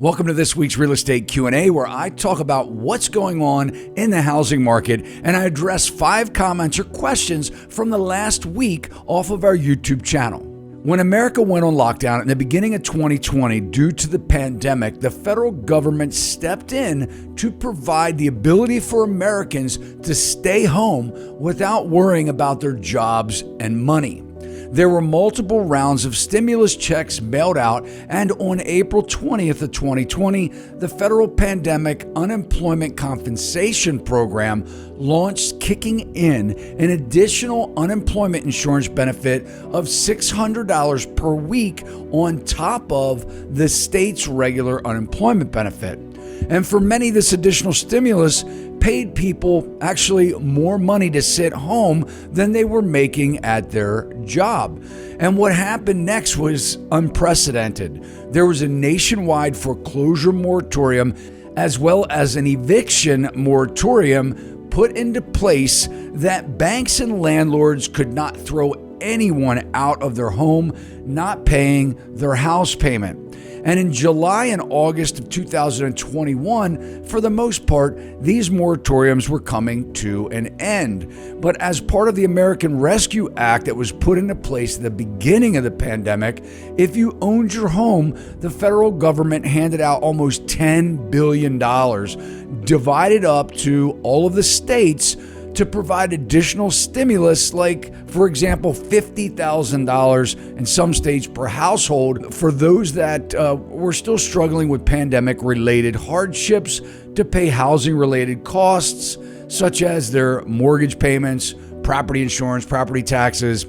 Welcome to this week's Real Estate Q&A, where I talk about what's going on in the housing market, and I address 5 comments or questions from the last week off of our YouTube channel. When America went on lockdown in the beginning of 2020 due to the pandemic, the federal government stepped in to provide the ability for Americans to stay home without worrying about their jobs and money. There were multiple rounds of stimulus checks mailed out, and on April 20th of 2020, the federal pandemic unemployment compensation program launched, kicking in an additional unemployment insurance benefit of $600 per week on top of the state's regular unemployment benefit. And for many, this additional stimulus paid people actually more money to sit home than they were making at their job. And what happened next was unprecedented. There was a nationwide foreclosure moratorium as well as an eviction moratorium put into place that banks and landlords could not throw anyone out of their home not paying their house payment. And in July and August of 2021, for the most part, these moratoriums were coming to an end. But as part of the American Rescue Act that was put into place at the beginning of the pandemic, if you owned your home, the federal government handed out almost $10 billion, divided up to all of the states to provide additional stimulus, like, for example, $50,000 in some states per household for those that were still struggling with pandemic-related hardships to pay housing-related costs, such as their mortgage payments, property insurance, property taxes,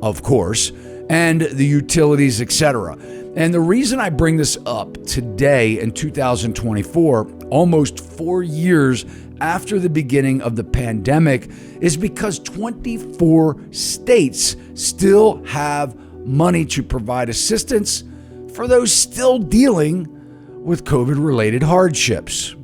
of course, and the utilities, etc. And the reason I bring this up today in 2024, almost 4 years after the beginning of the pandemic, is because 24 states still have money to provide assistance for those still dealing with COVID-related hardships.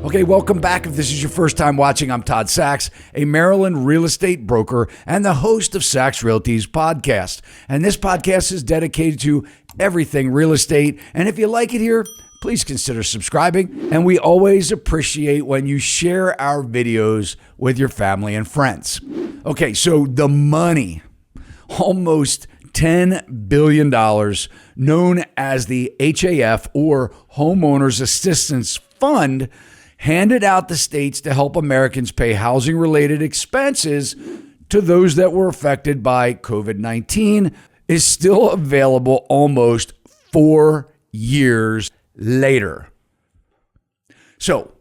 Okay, welcome back. If this is your first time watching, I'm Todd Sachs, a Maryland real estate broker and the host of Sachs Realty's podcast. And this podcast is dedicated to everything real estate. And if you like it here, please consider subscribing. And we always appreciate when you share our videos with your family and friends. Okay, so the money, almost $10 billion, known as the HAF, or Homeowners Assistance Fund, handed out to states to help Americans pay housing-related expenses to those that were affected by COVID-19, is still available almost 4 years later. So,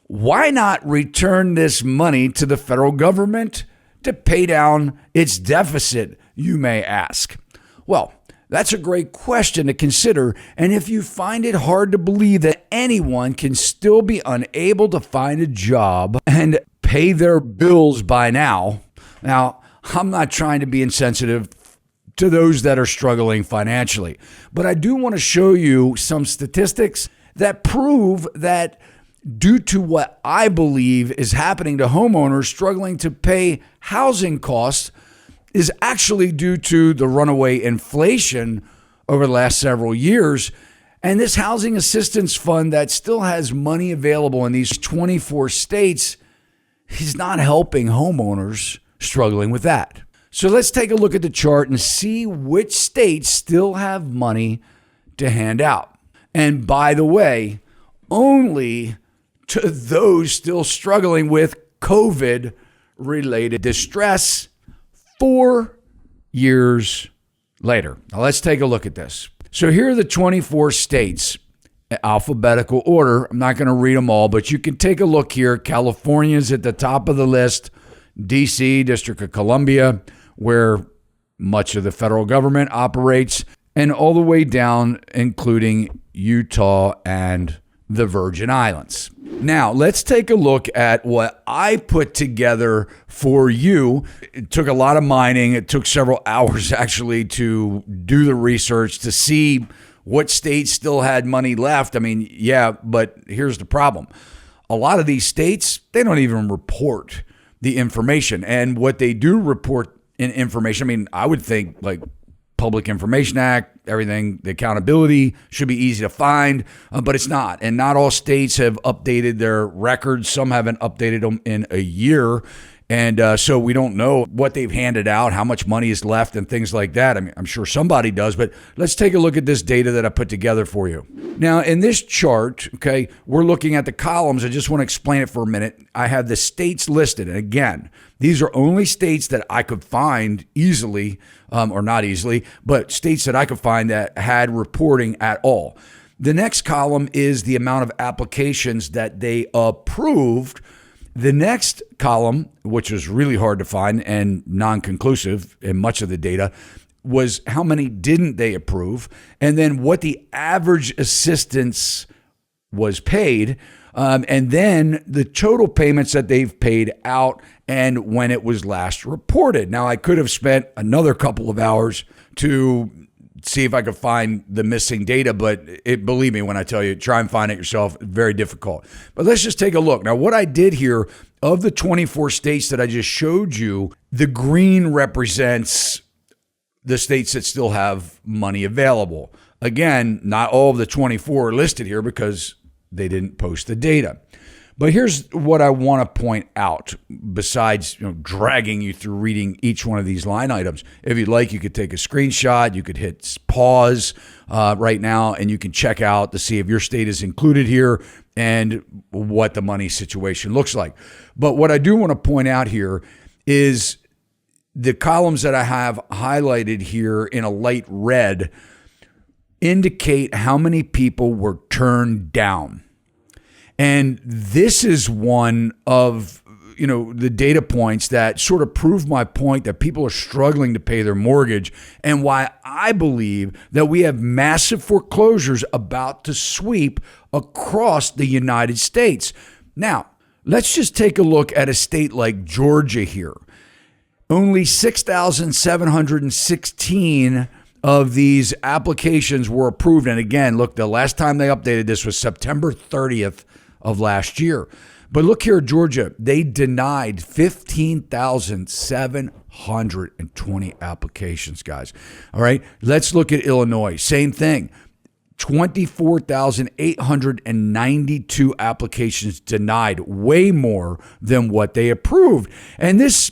why not return this money to the federal government to pay down its deficit, you may ask? Well, that's a great question to consider, and if you find it hard to believe that anyone can still be unable to find a job and pay their bills by now, I'm not trying to be insensitive to those that are struggling financially, but I do want to show you some statistics that prove that due to what I believe is happening to homeowners struggling to pay housing costs is actually due to the runaway inflation over the last several years. And this housing assistance fund that still has money available in these 24 states is not helping homeowners struggling with that. So let's take a look at the chart and see which states still have money to hand out. And by the way, only to those still struggling with COVID-related distress 4 years later. Now let's take a look at this. So here are the 24 states, alphabetical order. I'm not going to read them all, but you can take a look here. California's at the top of the list. DC, District of Columbia, where much of the federal government operates, and all the way down, including Utah and the Virgin Islands. Now, let's take a look at what I put together for you. It took a lot of mining. It took several hours actually to do the research to see what states still had money left. I mean, yeah, but here's the problem. A lot of these states, they don't even report the information. And what they do report in information, I mean, I would think like Public Information Act, everything, the accountability should be easy to find, but it's not. And not all states have updated their records. Some haven't updated them in a year. And so we don't know what they've handed out, how much money is left and things like that. I mean, I'm sure somebody does, but let's take a look at this data that I put together for you. Now, in this chart, okay, we're looking at the columns. I just want to explain it for a minute. I have the states listed. And again, these are only states that I could find easily, or not easily, but states that I could find that had reporting at all. The next column is the amount of applications that they approved. The next column, which was really hard to find and non-conclusive in much of the data, was how many didn't they approve, and then what the average assistance was paid, and then the total payments that they've paid out and when it was last reported. Now, I could have spent another couple of hours to see if I could find the missing data, but believe me when I tell you, try and find it yourself, very difficult. But let's just take a look. Now, what I did here, of the 24 states that I just showed you, the green represents the states that still have money available. Again, not all of the 24 are listed here because they didn't post the data. But here's what I want to point out, besides dragging you through reading each one of these line items. If you'd like, you could take a screenshot. You could hit pause right now, and you can check out to see if your state is included here and what the money situation looks like. But what I do want to point out here is the columns that I have highlighted here in a light red indicate how many people were turned down. And this is one of, the data points that sort of prove my point that people are struggling to pay their mortgage, and why I believe that we have massive foreclosures about to sweep across the United States. Now, let's just take a look at a state like Georgia here. Only 6,716 of these applications were approved. And again, look, the last time they updated this was September 30th of last year. But look here, Georgia, they denied 15,720 applications, guys. All right, let's look at Illinois. Same thing. 24,892 applications denied, way more than what they approved. And this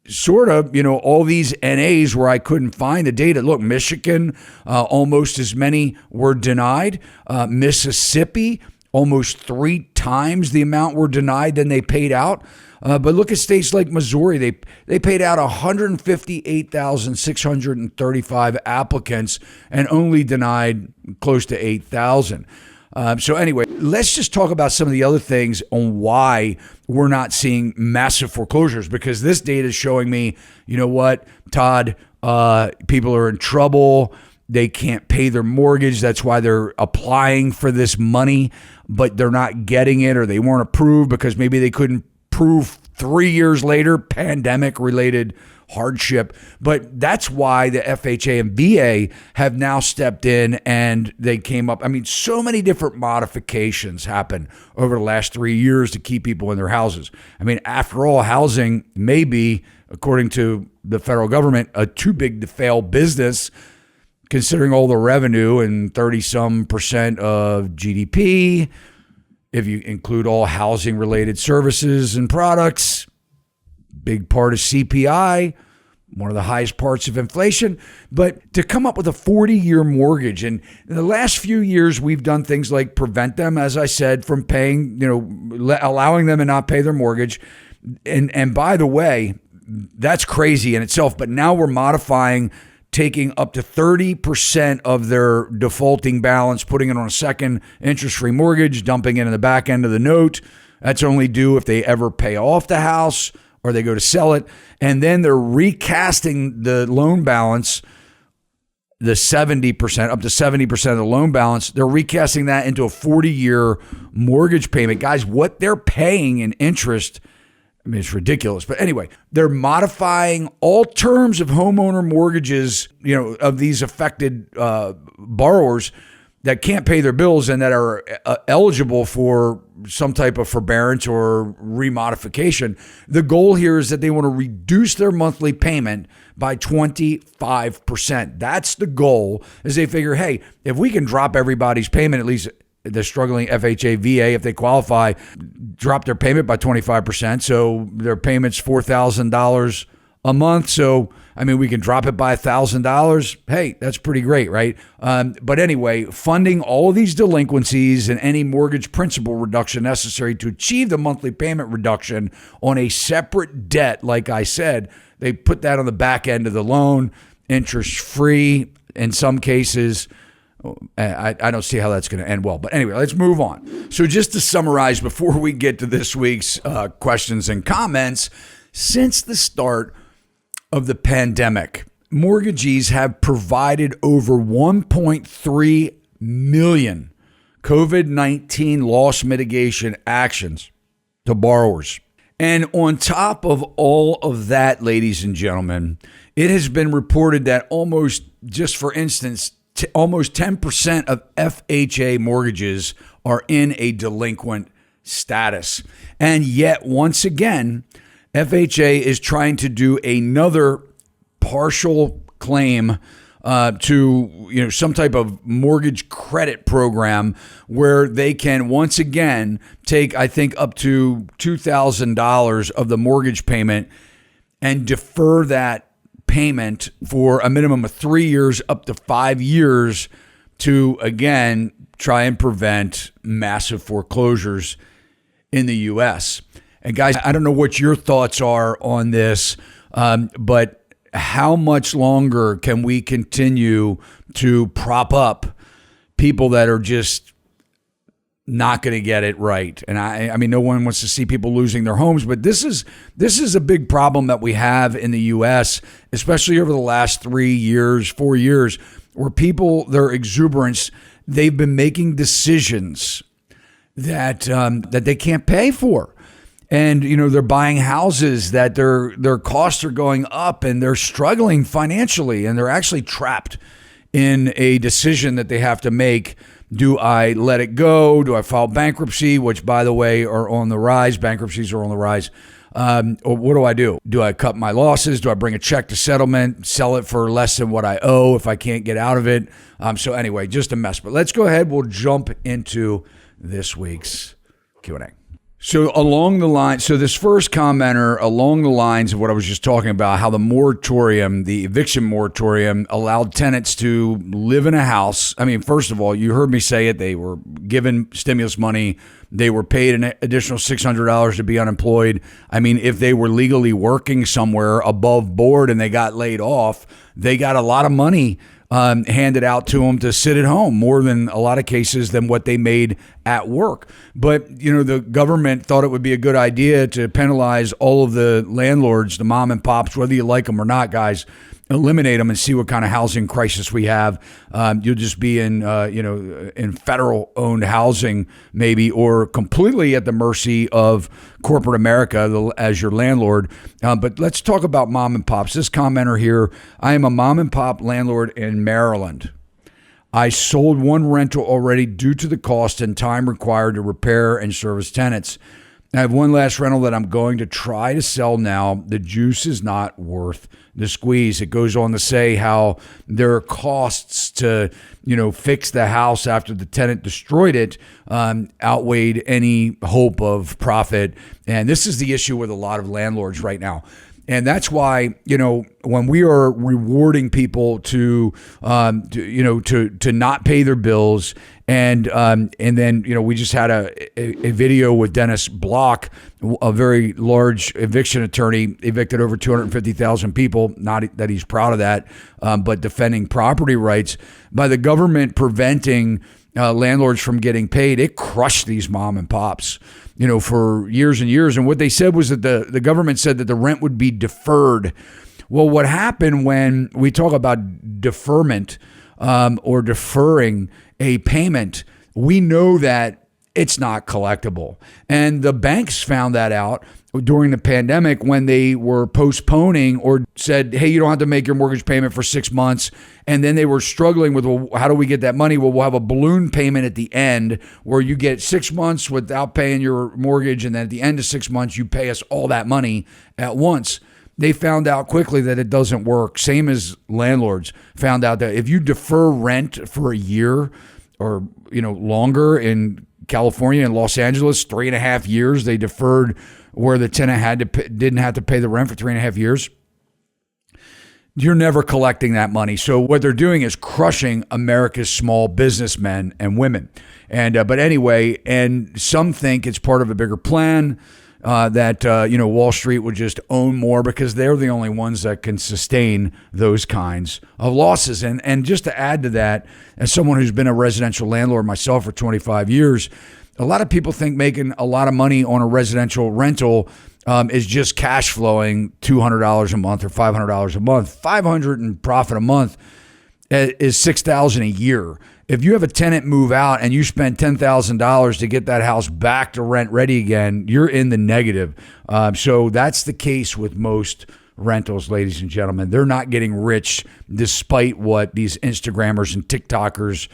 sort of, all these NAs where I couldn't find the data. Look, Michigan, almost as many were denied. Mississippi, almost 3 times the amount were denied than they paid out. But look at states like Missouri. They paid out 158,635 applicants and only denied close to 8,000. So anyway, let's just talk about some of the other things on why we're not seeing massive foreclosures, because this data is showing me, you know what, Todd, people are in trouble. They can't pay their mortgage. That's why they're applying for this money, but they're not getting it, or they weren't approved because maybe they couldn't prove 3 years later, pandemic-related hardship. But that's why the FHA and VA have now stepped in, and they came up. I mean, so many different modifications happen over the last 3 years to keep people in their houses. I mean, after all, housing may be, according to the federal government, a too big to fail business, considering all the revenue and 30-some% of GDP. If you include all housing-related services and products, big part of CPI, one of the highest parts of inflation. But to come up with a 40-year mortgage, and in the last few years, we've done things like prevent them, as I said, from paying, allowing them to not pay their mortgage. And by the way, that's crazy in itself. But now we're modifying, taking up to 30% of their defaulting balance, putting it on a second interest-free mortgage, dumping it in the back end of the note. That's only due if they ever pay off the house or they go to sell it. And then they're recasting the loan balance, the 70%, up to 70% of the loan balance. They're recasting that into a 40-year mortgage payment. Guys, what they're paying in interest, I mean, it's ridiculous. But anyway, they're modifying all terms of homeowner mortgages, of these affected borrowers. that can't pay their bills and that are eligible for some type of forbearance or remodification. The goal here is that they want to reduce their monthly payment by 25%. That's the goal, is they figure, hey, if we can drop everybody's payment, at least the struggling FHA, VA, if they qualify, drop their payment by 25%. So their payment's $4,000 a month. So, I mean, we can drop it by $1,000. Hey, that's pretty great, right? But anyway, funding all of these delinquencies and any mortgage principal reduction necessary to achieve the monthly payment reduction on a separate debt, like I said, they put that on the back end of the loan, interest free in some cases. I don't see how that's going to end well. But anyway, let's move on. So just to summarize before we get to this week's questions and comments, since the start of the pandemic, mortgagees have provided over 1.3 million COVID-19 loss mitigation actions to borrowers. And on top of all of that, ladies and gentlemen, it has been reported that almost 10% of FHA mortgages are in a delinquent status. And yet, once again, FHA is trying to do another partial claim to some type of mortgage credit program where they can once again take, I think, up to $2,000 of the mortgage payment and defer that payment for a minimum of 3 years up to 5 years to, again, try and prevent massive foreclosures in the U.S. And guys, I don't know what your thoughts are on this, but how much longer can we continue to prop up people that are just not going to get it right? And I mean, no one wants to see people losing their homes, but this is a big problem that we have in the U.S., especially over the last 3 years, 4 years, where people, their exuberance, they've been making decisions that they can't pay for. And, they're buying houses that their costs are going up and they're struggling financially and they're actually trapped in a decision that they have to make. Do I let it go? Do I file bankruptcy, which, by the way, are on the rise? Bankruptcies are on the rise. Or what do I do? Do I cut my losses? Do I bring a check to settlement, sell it for less than what I owe if I can't get out of it? So anyway, just a mess. But let's go ahead. We'll jump into this week's Q&A. So this first commenter, along the lines of what I was just talking about, how the eviction moratorium allowed tenants to live in a house. I mean, first of all, you heard me say it. They were given stimulus money. They were paid an additional $600 to be unemployed. I mean, if they were legally working somewhere above board and they got laid off, they got a lot of money handed out to them to sit at home, more than a lot of cases than what they made at work. But, the government thought it would be a good idea to penalize all of the landlords, the mom and pops, whether you like them or not, guys. Eliminate them and see what kind of housing crisis we have. You'll just be in federal owned housing maybe, or completely at the mercy of corporate America as your landlord. But let's talk about mom and pops. This commenter here, I am a mom and pop landlord in Maryland. I sold one rental already due to the cost and time required to repair and service tenants. I have one last rental that I'm going to try to sell now. The juice is not worth the squeeze. It goes on to say how there are costs to, fix the house after the tenant destroyed it, outweighed any hope of profit. And this is the issue with a lot of landlords right now. And that's why, when we are rewarding people to not pay their bills, and then, we just had a video with Dennis Block, a very large eviction attorney, evicted over 250,000 people. Not that he's proud of that, but defending property rights by the government preventing landlords from getting paid. It crushed these mom and pops, for years and years. And what they said was that the government said that the rent would be deferred. Well, what happened when we talk about deferment or deferring a payment, we know that it's not collectible. And the banks found that out. during the pandemic when they were postponing or said, hey, you don't have to make your mortgage payment for 6 months. And then they were struggling with, well, how do we get that money? Well, we'll have a balloon payment at the end where you get 6 months without paying your mortgage. And then at the end of 6 months, you pay us all that money at once. They found out quickly that it doesn't work. Same as landlords found out that if you defer rent for a year or longer in California and Los Angeles, 3.5 years, they deferred where the tenant didn't have to pay the rent for 3.5 years. You're never collecting that money. So what they're doing is crushing America's small businessmen and women. But anyway, and some think it's part of a bigger plan that Wall Street would just own more because they're the only ones that can sustain those kinds of losses. And just to add to that, as someone who's been a residential landlord myself for 25 years, a lot of people think making a lot of money on a residential rental is just cash flowing $200 a month or $500 a month. $500 in profit a month is $6,000 a year. If you have a tenant move out and you spend $10,000 to get that house back to rent ready again, you're in the negative. So that's the case with most rentals, ladies and gentlemen. They're not getting rich despite what these Instagrammers and TikTokers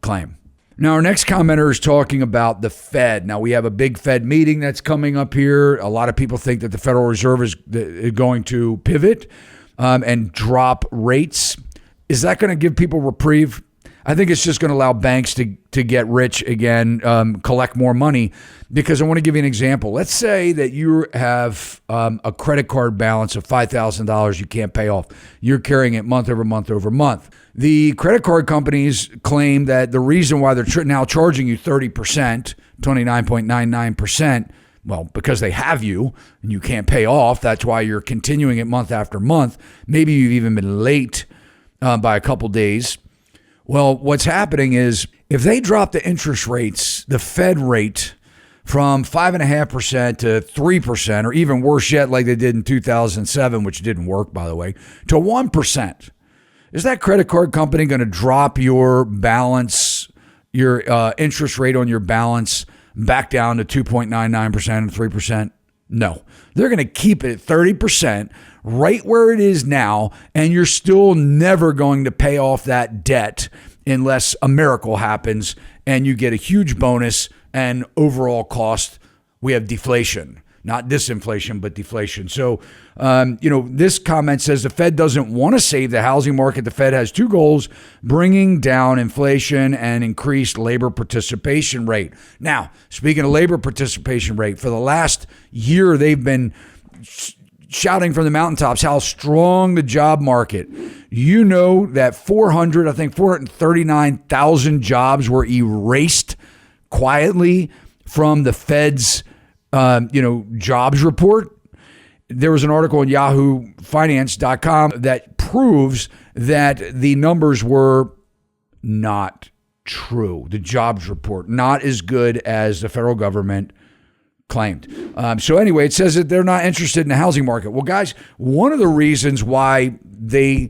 claim. Now, our next commenter is talking about the Fed. Now, we have a big Fed meeting that's coming up here. A lot of people think that the Federal Reserve is going to pivot and drop rates. Is that going to give people reprieve? I think it's just going to allow banks to get rich again, collect more money. Because I want to give you an example. Let's say that you have a credit card balance of $5,000 you can't pay off. You're carrying it month over month over month. The credit card companies claim that the reason why they're now charging you 30%, 29.99%, well, because they have you and you can't pay off. That's why you're continuing it month after month. Maybe you've even been late by a couple days. Well, what's happening is if they drop the interest rates, the Fed rate from 5.5% to 3%, or even worse yet, like they did in 2007, which didn't work, by the way, to 1%. Is that credit card company going to drop your balance, your interest rate on your balance back down to 2.99% and 3%? No. They're going to keep it at 30%, right where it is now, and you're still never going to pay off that debt unless a miracle happens and you get a huge bonus and overall cost, we have deflation. Not disinflation, but deflation. So, this comment says the Fed doesn't want to save the housing market. The Fed has two goals: bringing down inflation and increased labor participation rate. Now, speaking of labor participation rate, for the last year, they've been shouting from the mountaintops how strong the job market. You know that 439,000 jobs were erased quietly from the Fed's jobs report. There was an article on yahoofinance.com that proves that the numbers were not true. The jobs report, not as good as the federal government claimed. So anyway, it says that they're not interested in the housing market. Well, guys, one of the reasons why they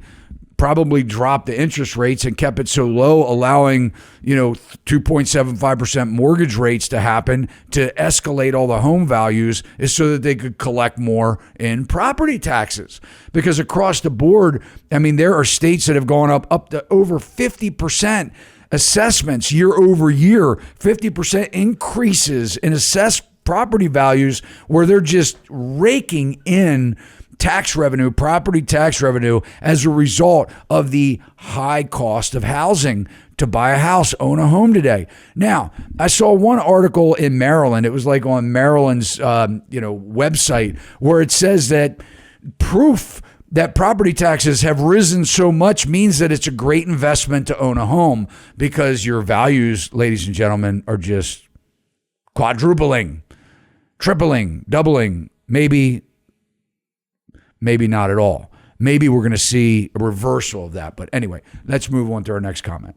probably dropped the interest rates and kept it so low, allowing, 2.75% mortgage rates to happen to escalate all the home values, is so that they could collect more in property taxes. Because across the board, there are states that have gone up to over 50% assessments year over year, 50% increases in assessed property values, where they're just raking in tax revenue, property tax revenue, as a result of the high cost of housing to buy a house, own a home today. Now, I saw one article in Maryland. It was like on Maryland's, website, where it says that proof that property taxes have risen so much means that it's a great investment to own a home, because your values, ladies and gentlemen, are just quadrupling, tripling, doubling, maybe not at all. Maybe we're going to see a reversal of that. But anyway, let's move on to our next comment.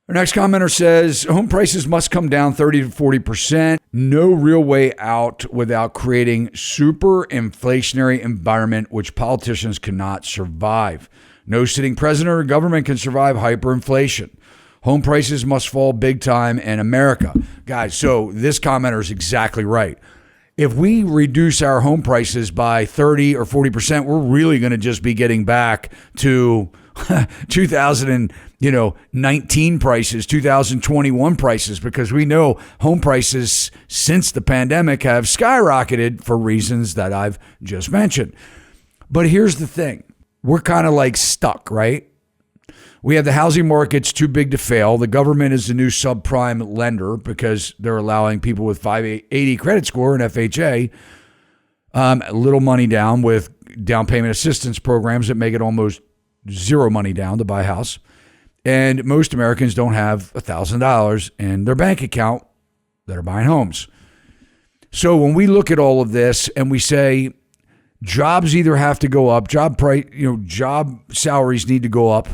Our next commenter says, home prices must come down 30 to 40%. No real way out without creating super inflationary environment which politicians cannot survive. No sitting president or government can survive hyperinflation. Home prices must fall big time in America. Guys, so this commenter is exactly right. if we reduce our home prices by 30 or 40%, we're really going to just be getting back to 2019 prices, 2021 prices, because we know home prices since the pandemic have skyrocketed for reasons that I've just mentioned. But here's the thing. We're kind of like stuck, right? We have the housing market's too big to fail. The government is the new subprime lender because they're allowing people with 580 credit score and FHA little money down with down payment assistance programs that make it almost zero money down to buy a house. And most Americans don't have $1,000 in their bank account that are buying homes. So when we look at all of this and we say jobs either have to go up, job salaries need to go up,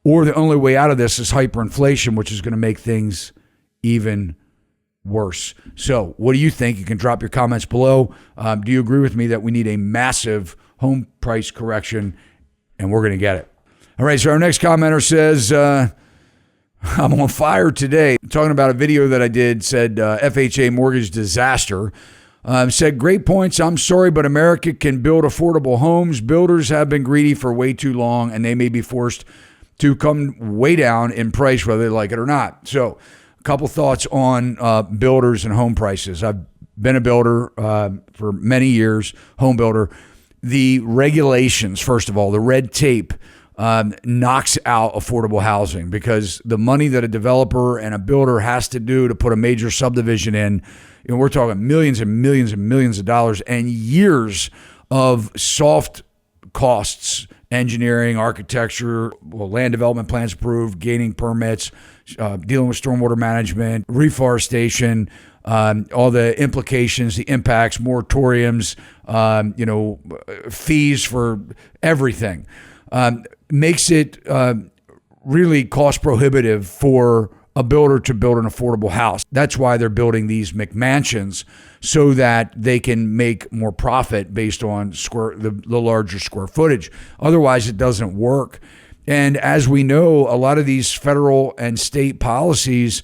or the only way out of this is hyperinflation, which is going to make things even worse. So what do you think? You can drop your comments below. Do you agree with me that we need a massive home price correction, and we're going to get it? All right, so our next commenter says, I'm on fire today. Talking about a video that I did, said FHA mortgage disaster. Said, great points. I'm sorry, but America can build affordable homes. Builders have been greedy for way too long, and they may be forced to come way down in price, whether they like it or not. So a couple thoughts on builders and home prices. I've been a builder for many years, home builder. The regulations, first of all, the red tape knocks out affordable housing, because the money that a developer and a builder has to do to put a major subdivision in, we're talking millions and millions and millions of dollars and years of soft costs, engineering, architecture, land development plans approved, gaining permits, dealing with stormwater management, reforestation, all the implications, the impacts, moratoriums, fees for everything, makes it really cost prohibitive for a builder to build an affordable house. That's why they're building these McMansions, so that they can make more profit based on the larger square footage. Otherwise, it doesn't work. And as we know, a lot of these federal and state policies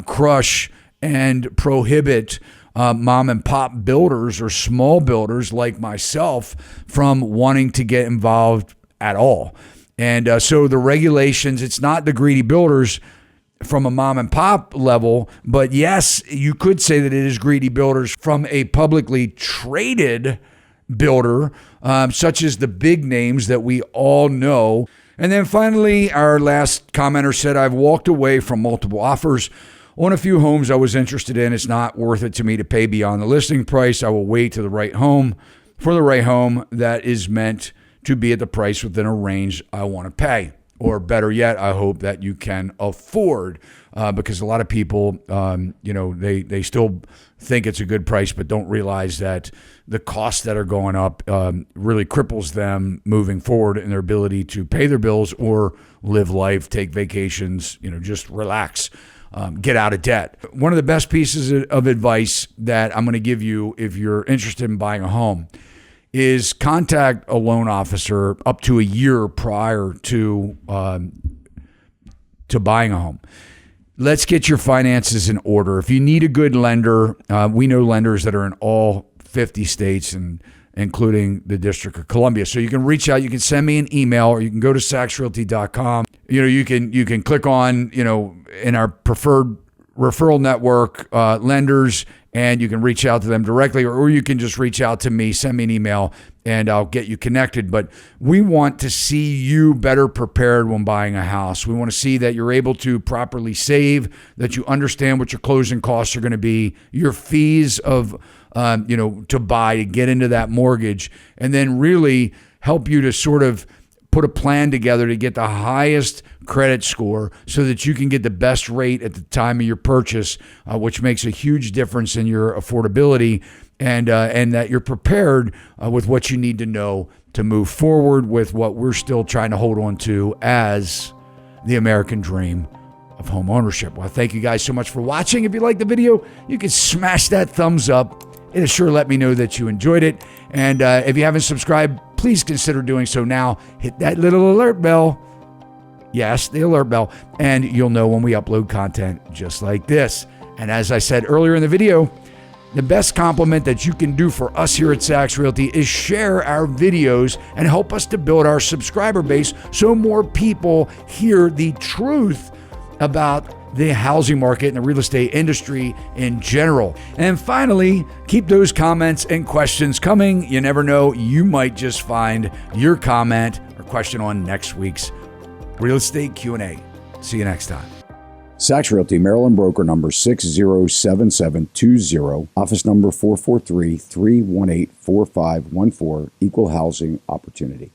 crush and prohibit mom and pop builders or small builders like myself from wanting to get involved at all. And so the regulations, it's not the greedy builders from a mom and pop level, but yes, you could say that it is greedy builders from a publicly traded builder, such as the big names that we all know. And then finally, our last commenter said, I've walked away from multiple offers on a few homes I was interested in. It's not worth it to me to pay beyond the listing price. I will wait to the right home for the right home that is meant to be at the price within a range I want to pay. Or better yet, I hope that you can afford, because a lot of people, they still think it's a good price, but don't realize that the costs that are going up really cripples them moving forward in their ability to pay their bills or live life, take vacations, just relax, get out of debt. One of the best pieces of advice that I'm going to give you if you're interested in buying a home is contact a loan officer up to a year prior to buying a home. Let's get your finances in order. If you need a good lender, we know lenders that are in all 50 states and including the District of Columbia. So you can reach out, you can send me an email, or you can go to SachsRealty.com. You can click on, in our preferred referral network, lenders, and you can reach out to them directly, or you can just reach out to me, send me an email, and I'll get you connected. But we want to see you better prepared when buying a house. We want to see that you're able to properly save, that you understand what your closing costs are going to be, your fees of, to buy, to get into that mortgage, and then really help you to sort of put a plan together to get the highest credit score so that you can get the best rate at the time of your purchase, which makes a huge difference in your affordability, and that you're prepared with what you need to know to move forward with what we're still trying to hold on to as the American dream of home ownership. Well, thank you guys so much for watching. If you liked the video, you can smash that thumbs up. It'll sure let me know that you enjoyed it. And if you haven't subscribed, please consider doing so now. Hit that little alert bell. Yes, the alert bell. And you'll know when we upload content just like this. And as I said earlier in the video, The best compliment that you can do for us here at Sachs Realty is share our videos and help us to build our subscriber base so more people hear the truth about the housing market and the real estate industry in general. And finally, keep those comments and questions coming. You never know, you might just find your comment or question on next week's Real Estate Q&A. See you next time. Sachs Realty, Maryland broker number 607720, office number 443-318-4514, equal housing opportunity.